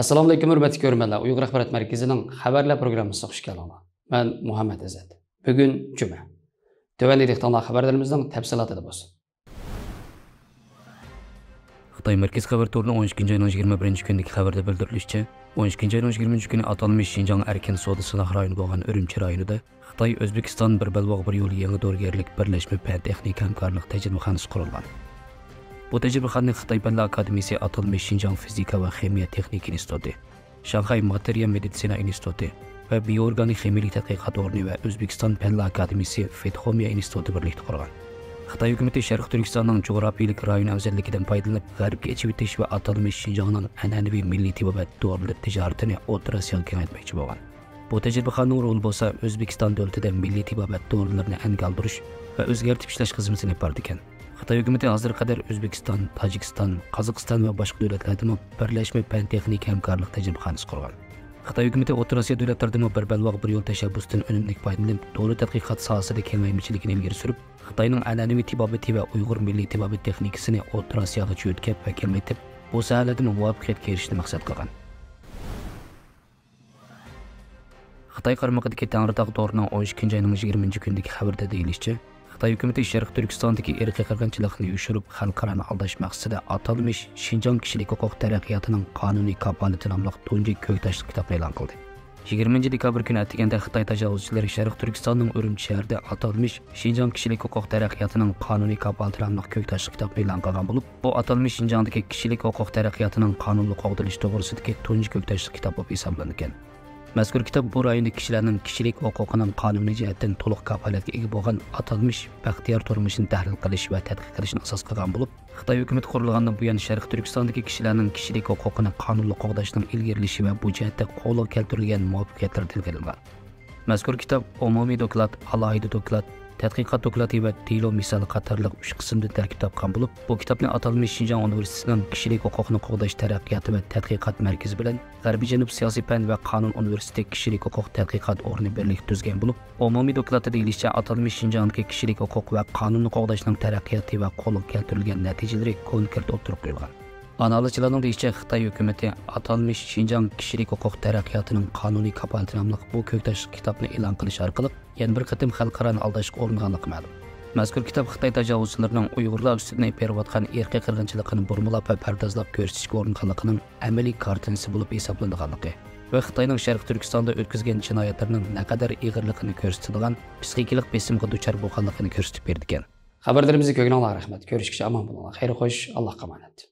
Assalomu alaykum hurmatli ko'rmanlar. Uyg'ur axborot markazining xabarlar programmasiga xush kelibsizlar. Men Muhammad Azat. Bugun juma. Tövəndəki xabarlarimizning təfsilatı bo'lsin. Xitoy Markaz xabar to'rining 12 ayning 21 kundagi xabarda bildirilishicha, 12 ayning 20 kuni atalmish Xinjiang erkin savdo sinoq rayoni bo'lgan Urumchi rayonida Xitoy O'zbekiston bir balvoq bir yo'l yangi dorigarlik birlashma fan texnika hamkorlik tajribaxonasi qurilgan. Bu tajribaxonaning Xitoy Fanlar akademiyasi atalmish Xinjiang fizika va ximiya texnika instituti, Shanxay materiya meditsina instituti va bioorganik ximiyalik tadqiqot o'rni va O'zbekiston Fanlar akademiyasi Fetxomiya instituti birlikda qurgan. Xitoy hukumati Sharq Turkistonning jo'grafiyalik rayoni afzalligidan foydalanib, g'arbga echib o'tish va atalmish Xinjiangning an'anaviy milliy tibobat dorilar tijoratini O'rta Osiyoga kengaytmoqchi bo'lgan. Bu tajribaxonaning roli bo'lsa, O'zbekiston davlatida milliy tibobat dorilarini angaldirish va o'zgartib ishlash xizmatini olib ekan. Xitoy hukumati hozirga qadar O'zbekiston, Tojikiston, Qozog'iston va boshqa davlatlarda birlashma fan texnika hamkorlik tajribaxonasi qurgan. Xitoy hukumati O'rta Osiyo davlatlarida bir balvoq bir yo'l tashabbusidan unumli foydalanib, davlat tadqiqot sohasida kengaymichiligini ilgari surib, Xitoyning an'anaviy tibobati va Uyg'ur milliy tibobat texnikasini O'rta Osiyoga jo'tkab va kengaytib, bu sohalarda muvaffaqiyatga erishishni maqsad qilgan. Xitoy qarmog'idagi Tangritog' to'rining 12 ayning 20 kundagi xabarda deyilishicha, Xitoy hukumati Sharq Turkistondagi irqiy qirg'inchilikni yushirib, xalqarani aldash maqsadida atalmish Xinjiang kishilik huquq taraqqiyotining qonuniy kapolati nomli tunji ko'ktash kitobni e'lon qildi. 20 dekabr kuni atiganda Xitoy tajovuzchilari Sharq Turkistonning Urumchi shahrida atalmish Xinjiang kishilik huquq taraqqiyotining qonuniy kapolati nomli ko'ktash kitobni e'lon qilgan bo'lib, bu atalmish Xinjiangdagi kishilik huquq taraqqiyotining qonuniy qo'g'dilish to'g'risidagi tunji ko'ktash kitob bo'lib hisoblangan. Mazkur kitob bu rayonda kishilarning kishilik huquqining qonuniy jihatdan to'liq kafolatga ega bo'lgan atalmish baxtiyor turmushini tahlil qilish va tadqiq qilishni asos qilgan bo'lib, Xitoy hukumati qurilganidan buyon Sharq Turkistondagi kishilarning kishilik huquqini qonuniy qo'g'dashning ilgarilishi va bu jihatda qo'lga keltirilgan muvaffaqiyatlar tilga Mazkur kitob umumiy doklad, alohida doklad, tadqiqot doklati va tilo misoli qatorliq 3 qismdan tarkib topgan bo'lib, bu kitobni atalmish Xinjiang universitetining kishilik huquqni qo'g'dash taraqqiyoti va tadqiqot markazi bilan G'arbiy Janub siyosiy fan va qonun universiteti kishilik huquq tadqiqot o'rni birlikda tuzgan bo'lib, umumiy dokladda deyilishicha, atalmish Xinjiangdagi kishilik huquq va qonunni qo'g'dashning taraqqiyoti va qo'lga keltirilgan natijalari konkret o'tirib qo'yilgan. Analizchilarning deyishicha, Xitoy hukumati atalmish Xinjiang kishilik huquq taraqqiyotining qonuniy kapolati nomli bu ko'ktash kitobni e'lon qilish orqali yana bir qatim xalqarani aldashga uringanligi ma'lum. Mazkur kitob Xitoy tajovuzchilarining Uyg'urlar ustidan berayotgan irqiy qirg'inchilikni burmulab va pardozlab ko'rsatishga uringanligining amaliy kartinasi bo'lib hisoblanganligi va Xitoyning Sharq Turkistonda o'tkazgan jinoyatlarining naqadar ig'irligini ko'rsatadigan psixikalik besimga duchor bo'lganligini ko'rsatib berdi ekan. Xabarlarimizni ko'rganlar rahmat. Ko'rishguncha omon bo'linglar. Xayr xo'sh, Allohga omonat.